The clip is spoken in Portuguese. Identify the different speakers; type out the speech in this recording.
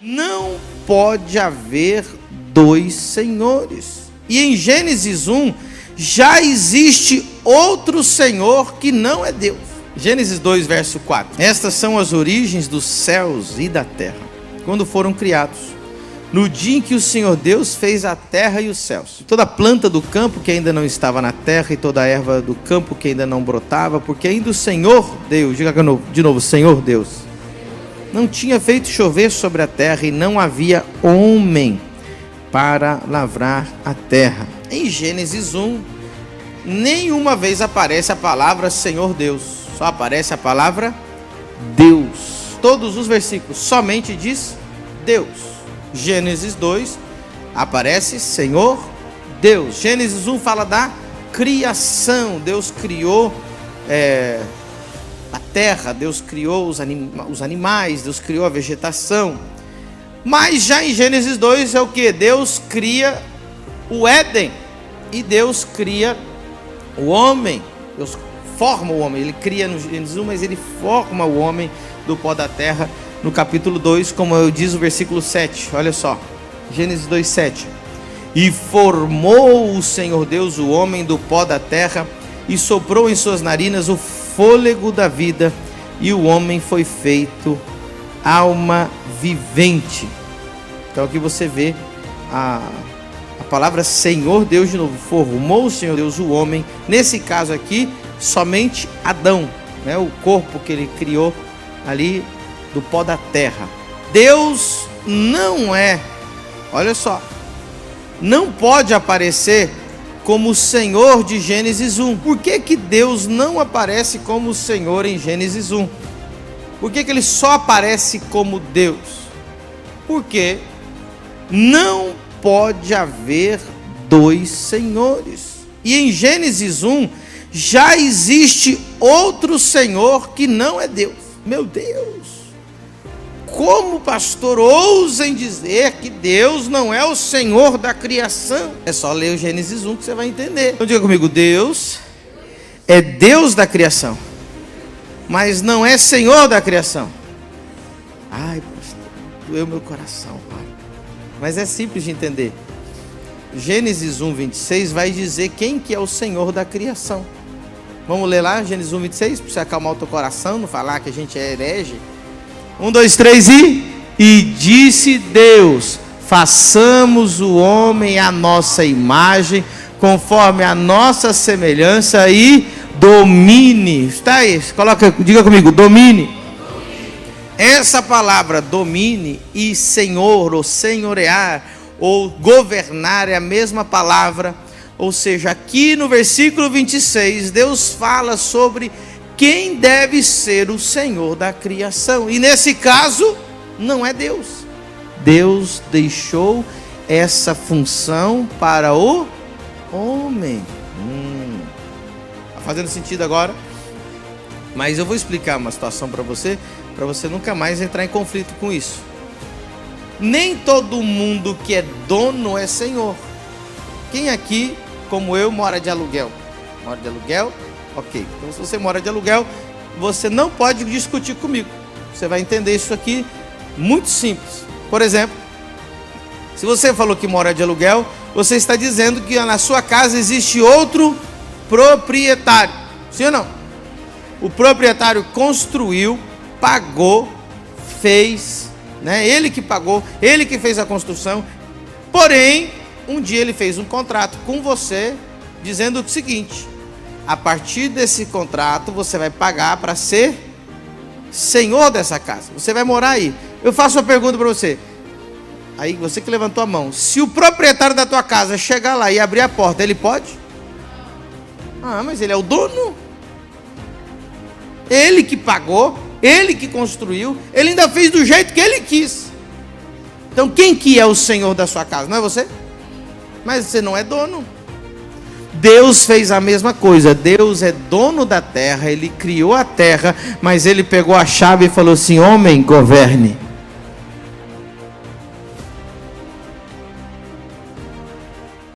Speaker 1: Não pode haver dois senhores. E em Gênesis 1, já existe outro Senhor que não é Deus. Gênesis 2, verso 4. Estas são as origens dos céus e da terra, quando foram criados, no dia em que o Senhor Deus fez a terra e os céus. Toda planta do campo que ainda não estava na terra, e toda a erva do campo que ainda não brotava, porque ainda o Senhor Deus, diga de novo, Senhor Deus, não tinha feito chover sobre a terra, e não havia homem para lavrar a terra. Em Gênesis 1, nenhuma vez aparece a palavra Senhor Deus, só aparece a palavra Deus. Todos os versículos somente diz Deus. Gênesis 2 aparece Senhor Deus. Gênesis 1 fala da criação. Deus criou a terra, Deus criou os animais, Deus criou a vegetação. Mas já em Gênesis 2 é o que? Deus cria o Éden e Deus cria o homem. Deus forma o homem. Ele cria no Gênesis 1, mas ele forma o homem do pó da terra no capítulo 2, como diz o versículo 7. Olha só, Gênesis 2, 7. E formou o Senhor Deus o homem do pó da terra, e soprou em suas narinas o fôlego da vida, e o homem foi feito alma vivente. Então aqui você vê a palavra Senhor Deus de novo. Formou o Senhor Deus o homem, nesse caso aqui somente Adão, né? O corpo que ele criou ali do pó da terra. Deus não é, olha só, não pode aparecer como o Senhor de Gênesis 1. Por que que Deus não aparece como o Senhor em Gênesis 1? Por que que ele só aparece como Deus? Porque não pode haver dois senhores. E em Gênesis 1 já existe outro Senhor que não é Deus. Meu Deus! Como, pastor, ousem dizer que Deus não é o Senhor da criação? É só ler o Gênesis 1 que você vai entender. Então diga comigo, Deus é Deus da criação, mas não é Senhor da criação. Ai, pastor, doeu meu coração, pai. Mas é simples de entender. Gênesis 1, 26 vai dizer quem que é o Senhor da criação. Vamos ler lá, Gênesis 1, 26, para você acalmar o teu coração, não falar que a gente é herege. 1, 2, 3 e disse Deus: façamos o homem à nossa imagem, conforme a nossa semelhança, e domine. Está aí, diga comigo, domine. Essa palavra domine e senhor, ou senhorear, ou governar é a mesma palavra. Ou seja, aqui no versículo 26, Deus fala sobre quem deve ser o Senhor da criação. E nesse caso, não é Deus. Deus deixou essa função para o homem. Está fazendo sentido agora? Mas eu vou explicar uma situação para você nunca mais entrar em conflito com isso. Nem todo mundo que é dono é senhor. Quem aqui, como eu, mora de aluguel? Mora de aluguel? Ok. Então, se você mora de aluguel, você não pode discutir comigo. Você vai entender isso aqui muito simples. Por exemplo, se você falou que mora de aluguel, você está dizendo que na sua casa existe outro proprietário. Sim ou não? O proprietário construiu, pagou, fez, né? Ele que pagou, ele que fez a construção. Porém, um dia ele fez um contrato com você, dizendo o seguinte: a partir desse contrato você vai pagar para ser senhor dessa casa. Você vai morar aí. Eu faço uma pergunta para você. Aí você que levantou a mão. Se o proprietário da tua casa chegar lá e abrir a porta, ele pode? Ah, mas ele é o dono. Ele que pagou, ele que construiu, ele ainda fez do jeito que ele quis. Então quem que é o senhor da sua casa? Não é você? Mas você não é dono. Deus fez a mesma coisa. Deus é dono da terra, ele criou a terra, mas ele pegou a chave e falou assim: homem, governe.